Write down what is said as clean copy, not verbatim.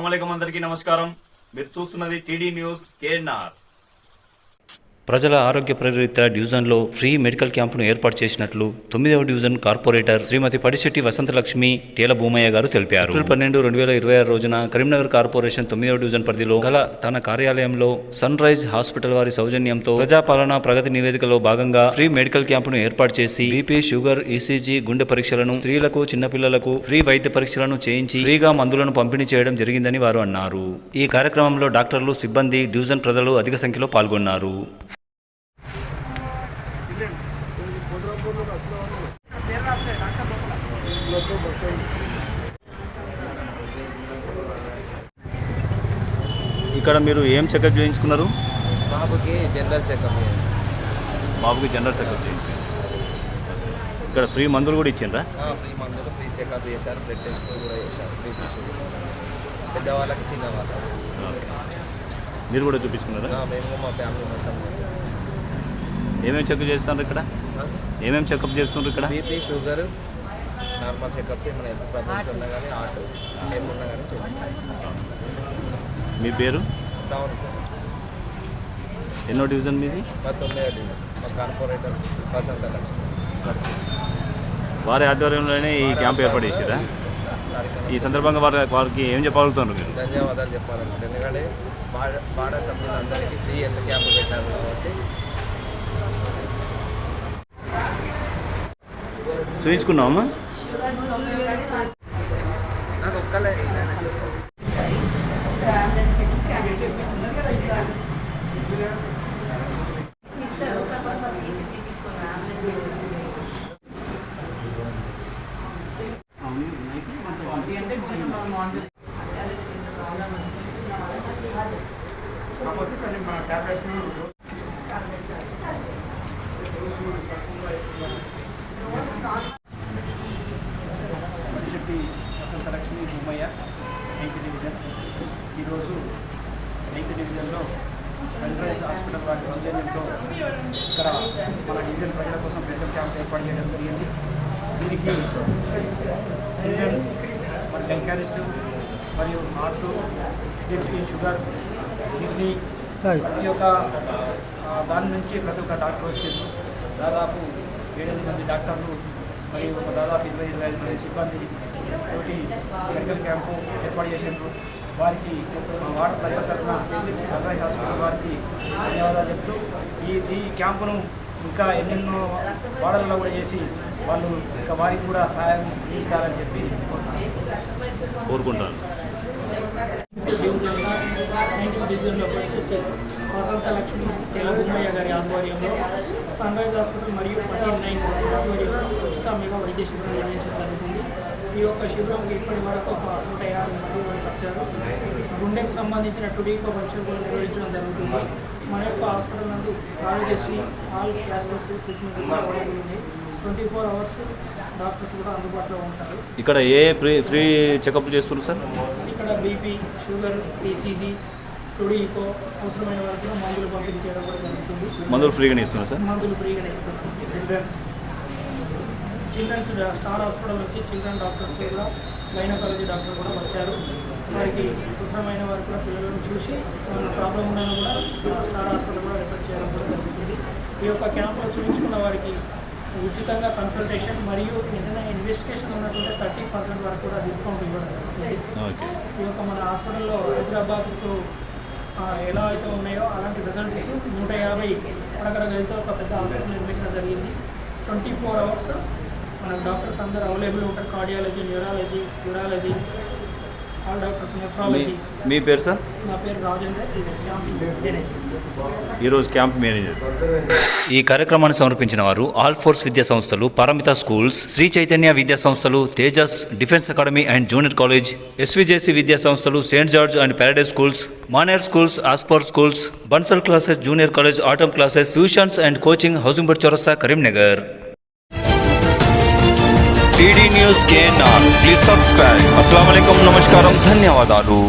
अस्सलाम वालेकुम अंदरिकी नमस्कारम। మీరు చూస్తున్నది టీడీ న్యూస్ కేఎన్ఆర్। ప్రజల ఆరోగ్య ప్రేరిత డివిజన్లో ఫ్రీ మెడికల్ క్యాంపును ఏర్పాటు చేసినట్లు 9వ డివిజన్ కార్పొరేటర్ శ్రీమతి పడిశెట్టి వసంతలక్ష్మి టేల భూమయ్య గారు తెలిపారు। ఏప్రిల్ 12, 2026 రోజున కరీంనగర్ కార్పొరేషన్ 9వ డివిజన్ పరిధిలో గల తన కార్యాలయంలో సన్ రైజ్ హాస్పిటల్ వారి సౌజన్యంతో ప్రజాపాలన ప్రగతి నివేదికలో భాగంగా ఫ్రీ మెడికల్ క్యాంపును ఏర్పాటు చేసి బీపీ, షుగర్, ఈసీజీ, గుండె పరీక్షలను, స్త్రీలకు, చిన్నపిల్లలకు ఫ్రీ వైద్య పరీక్షలను చేయించి ఫ్రీగా మందులను పంపిణీ చేయడం జరిగిందని వారు అన్నారు। ఈ కార్యక్రమంలో డాక్టర్లు, సిబ్బంది, డివిజన్ ప్రజలు అధిక సంఖ్యలో పాల్గొన్నారు। ఇక్కడ మీరు ఏం చెకప్ చేయించుకున్నారు? బాబుకి జనరల్ చెకప్ చేయించారు। ఇక్కడ ఫ్రీ మందులు కూడా ఇచ్చిండ్రా? ఫ్రీ మందులు, ఫ్రీ చెకప్ చేశారు, బ్లడ్ టెస్ట్ కూడా చేశారు, బీపీ, షుగర్, పెద్దవాళ్ళకి, చిన్న వాళ్ళకి। మీరు కూడా చూపించుకున్నారా? మేము మా ఫ్యామిలీ మొత్తం ఏమేమి చెకప్ చేస్తున్నారు ఇక్కడ? ఏమేమి చెకప్ చేస్తున్నారు ఇక్కడ? బీపీ, షుగర్, నార్మల్ చెకప్స్, ఏమైనా హెల్త్ ప్రాబ్లమ్స్ ఉన్నా కానీ, హార్ట్ ఏమున్నా కానీ చేస్తాం। మీ పేరు? శ్రావణ్। ఎన్నో డివిజన్ మీది? 9వ డివిజన్। మా కార్పొరేటర్ వసంతలక్ష్మి వారి ఆధ్వర్యంలోనే ఈ క్యాంప్ ఏర్పాటు చేసారా? ఈ సందర్భంగా వారికి ఏం చెప్పగలుగుతున్నారు మీరు? ధన్యవాదాలు చెప్పాలనుకుంటే, ఎందుకంటే బాడ సభ్యులందరికీ ఫ్రీ హెల్త్ క్యాంప్ పెట్టారు కాబట్టి చూపించుకున్నామా? నాకు ఒక్కలే పడిశెట్టి వసంతలక్ష్మి భూమయ్య 9th డివిజన్। ఈరోజు 9th డివిజన్లో సన్ రైజ్ హాస్పిటల్ వారి సౌజన్యంతో ఇక్కడ మన డివిజన్ ప్రజల కోసం మెడికల్ క్యాంప్ ఏర్పాటు చేయడం జరిగింది। దీనికి చిల్డ్రన్, మరి డైకారిస్ట్, మరియు హార్ట్, బీపీ, షుగర్, కిడ్నీ, ప్రతి ఒక్క దాని నుంచి ప్రతి ఒక్క డాక్టర్ వచ్చింది। దాదాపు 7-8 మంది డాక్టర్లు మరియు దాదాపు 20-25 మంది సిబ్బంది తోటి మెడికల్ క్యాంపు ఏర్పాటు చేసినారు। వారికి వార్డు ప్రజల తరఫున సన్ రైజ్ హాస్పిటల్ వారికి ధన్యవాదాలు చెప్తూ ఈ క్యాంపును ఇంకా ఎన్నెన్నో వార్డులలో కూడా చేసి వాళ్ళు ఇంకా వారికి కూడా సహాయం చేయించాలని చెప్పి కోరుకుంటాను। 9th డివిజన్లో పడిశెట్టి వసంతలక్ష్మి టేల భూమయ్య గారి ఆధ్వర్యంలో సన్ రైజ్ హాస్పిటల్ మరియు 9 ఆధ్వర్యంలో ఉచిత మెగా వైద్య శిబిరం నిర్వహించడం జరుగుతుంది। ఈ యొక్క శిబిరంకి ఇప్పటి వరకు ఒక 150 మంది వరకు వచ్చారు। గుండెకు సంబంధించిన టుడీకో పరీక్షలు కూడా నిర్వహించడం జరుగుతుంది। మన యొక్క హాస్పిటల్ నందు ఆరోగ్యశ్రీ ఆల్ క్లాసెస్ ట్రీట్మెంట్ కూడా అవైలబుల్ ఉంది। 24 అవర్స్ డాక్టర్స్ కూడా అందుబాటులో ఉంటారు। ఇక్కడ ఏ ఫ్రీ చెకప్ చేస్తున్నారు సార్? ఇక్కడ బీపీ, షుగర్, ఈసీజీ, టుడీకో అవసరమైన వరకు మందులు పంపిణీ చేయడం కూడా జరుగుతుంది। మందులు ఫ్రీగానే ఇస్తున్నారు సార్? మందులు ఫ్రీగానే ఇస్తారు। చిల్డ్రన్స్ స్టార్ హాస్పిటల్ నుంచి చిల్డ్రన్ డాక్టర్స్ కూడా, గైనకాలజీ డాక్టర్ కూడా వచ్చారు। వారికి అవసరమైన వారు కూడా పిల్లలను చూసి ప్రాబ్లం ఉన్నా కూడా స్టార్ హాస్పిటల్ కూడా రిఫర్ చేయడం కూడా జరుగుతుంది। ఈ యొక్క క్యాంప్లో చూపించుకున్న వారికి ఉచితంగా కన్సల్టేషన్ మరియు ఏదైనా ఇన్వెస్టిగేషన్ ఉన్నటువంటి 30% వరకు కూడా డిస్కౌంట్ ఇవ్వడం జరుగుతుంది। ఈ యొక్క మన హాస్పిటల్లో హైదరాబాద్కు ఎలా అయితే ఉన్నాయో అలాంటి ఫెసిలిటీస్ 150 పడకల గదితో ఒక పెద్ద హాస్పిటల్ నిర్మించడం జరిగింది। 24 అవర్స్ మన డాక్టర్స్ అందరూ అవైలబుల్ ఉంటారు। Cardiology, neurology, urology, all doctors, nephrology. మీ పేరు సార్? నా పేరు రాజేందర్, ఈరోజు క్యాంప్ మేనేజర్। ఈ కార్యక్రమాన్ని సమర్పించిన వారు ఆల్ ఫోర్స్ విద్యా సంస్థలు, పారమిత స్కూల్స్, శ్రీ చైతన్య విద్యా సంస్థలు, Tejas defence academy and junior college, SVJC విద్యా సంస్థలు, Saint George and Paradise schools, Maner schools, ఆస్పర్ schools, Bansal classes, junior college, atom classes, tuitions and coaching, housing board Chaurasta, Karimnagar. TD news KNR, please subscribe. అస్సలాము అలైకుం, నమస్కారం, ధన్యవాదాలు।